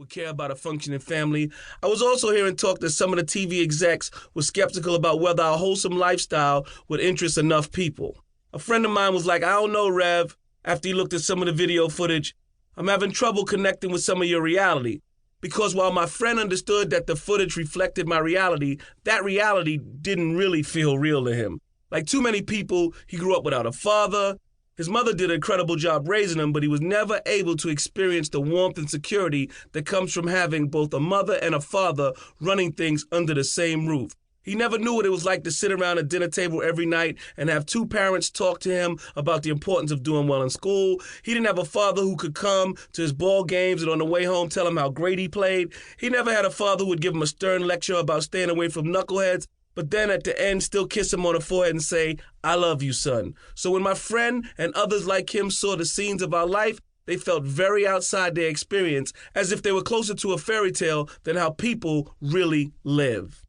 would care about a functioning family. I was also hearing talk that some of the TV execs were skeptical about whether our wholesome lifestyle would interest enough people. A friend of mine was like, I don't know, Rev, after he looked at some of the video footage. I'm having trouble connecting with some of your reality. Because while my friend understood that the footage reflected my reality, that reality didn't really feel real to him. Like too many people, he grew up without a father. His mother did an incredible job raising him, but he was never able to experience the warmth and security that comes from having both a mother and a father running things under the same roof. He never knew what it was like to sit around a dinner table every night and have two parents talk to him about the importance of doing well in school. He didn't have a father who could come to his ball games and on the way home tell him how great he played. He never had a father who would give him a stern lecture about staying away from knuckleheads, but then at the end still kiss him on the forehead and say, I love you, son. So when my friend and others like him saw the scenes of our life, they felt very outside their experience, as if they were closer to a fairy tale than how people really live.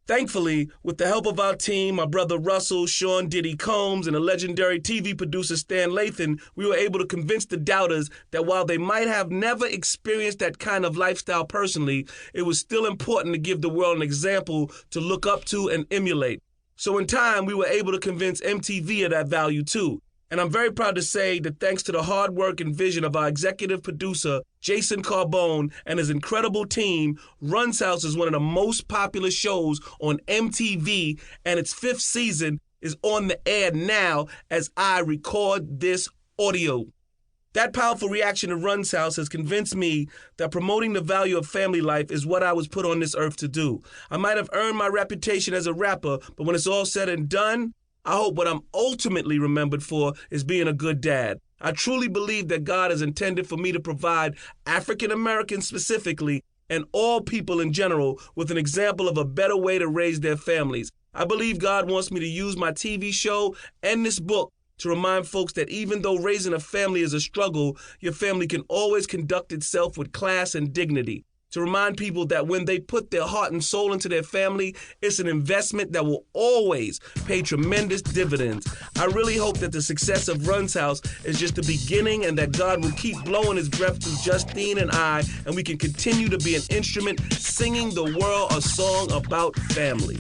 Thankfully, with the help of our team, my brother Russell, Sean Diddy Combs, and the legendary TV producer Stan Lathan, we were able to convince the doubters that while they might have never experienced that kind of lifestyle personally, it was still important to give the world an example to look up to and emulate. So in time, we were able to convince MTV of that value too. And I'm very proud to say that thanks to the hard work and vision of our executive producer, Jason Carbone, and his incredible team, Run's House is one of the most popular shows on MTV, and its 5th season is on the air now as I record this audio. That powerful reaction to Run's House has convinced me that promoting the value of family life is what I was put on this earth to do. I might have earned my reputation as a rapper, but when it's all said and done, I hope what I'm ultimately remembered for is being a good dad. I truly believe that God has intended for me to provide African Americans specifically and all people in general with an example of a better way to raise their families. I believe God wants me to use my TV show and this book to remind folks that even though raising a family is a struggle, your family can always conduct itself with class and dignity. To remind people that when they put their heart and soul into their family, it's an investment that will always pay tremendous dividends. I really hope that the success of Run's House is just the beginning and that God will keep blowing his breath through Justine and I, and we can continue to be an instrument singing the world a song about family.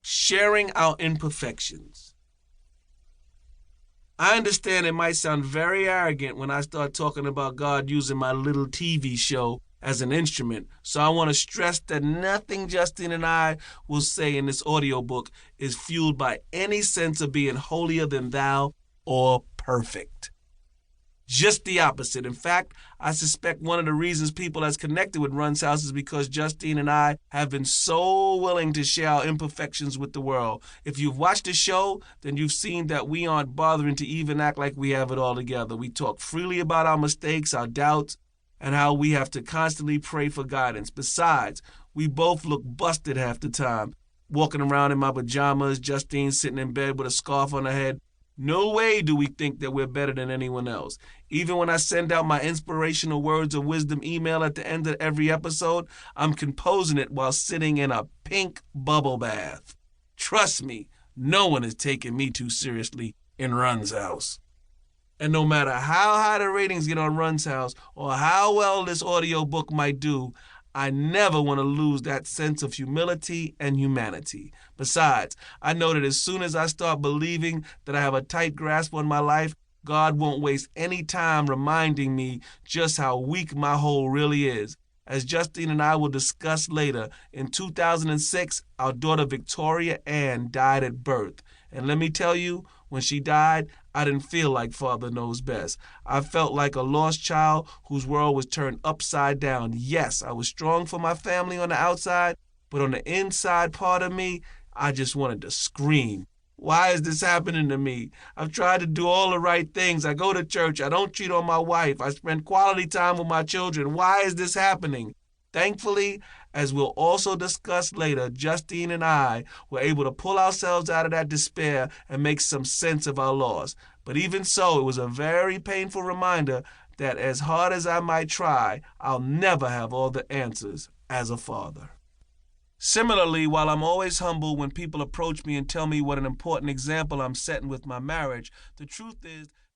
Sharing our imperfections. I understand it might sound very arrogant when I start talking about God using my little TV show as an instrument, so I want to stress that nothing Justine and I will say in this audiobook is fueled by any sense of being holier than thou or perfect. Just the opposite. In fact, I suspect one of the reasons people has connected with Run's House is because Justine and I have been so willing to share our imperfections with the world. If you've watched the show, then you've seen that we aren't bothering to even act like we have it all together. We talk freely about our mistakes, our doubts, and how we have to constantly pray for guidance. Besides, we both look busted half the time. Walking around in my pajamas, Justine sitting in bed with a scarf on her head. No way do we think that we're better than anyone else. Even when I send out my inspirational words of wisdom email at the end of every episode, I'm composing it while sitting in a pink bubble bath. Trust me, no one is taking me too seriously in Run's House. And no matter how high the ratings get on Run's House or how well this audiobook might do, I never want to lose that sense of humility and humanity. Besides, I know that as soon as I start believing that I have a tight grasp on my life, God won't waste any time reminding me just how weak my whole really is. As Justine and I will discuss later, in 2006, our daughter Victoria Ann died at birth. And let me tell you, when she died, I didn't feel like Father Knows Best. I felt like a lost child whose world was turned upside down. Yes, I was strong for my family on the outside, but on the inside part of me, I just wanted to scream. Why is this happening to me? I've tried to do all the right things. I go to church. I don't cheat on my wife. I spend quality time with my children. Why is this happening? Thankfully, as we'll also discuss later, Justine and I were able to pull ourselves out of that despair and make some sense of our loss. But even so, it was a very painful reminder that as hard as I might try, I'll never have all the answers as a father. Similarly, while I'm always humble when people approach me and tell me what an important example I'm setting with my marriage, the truth is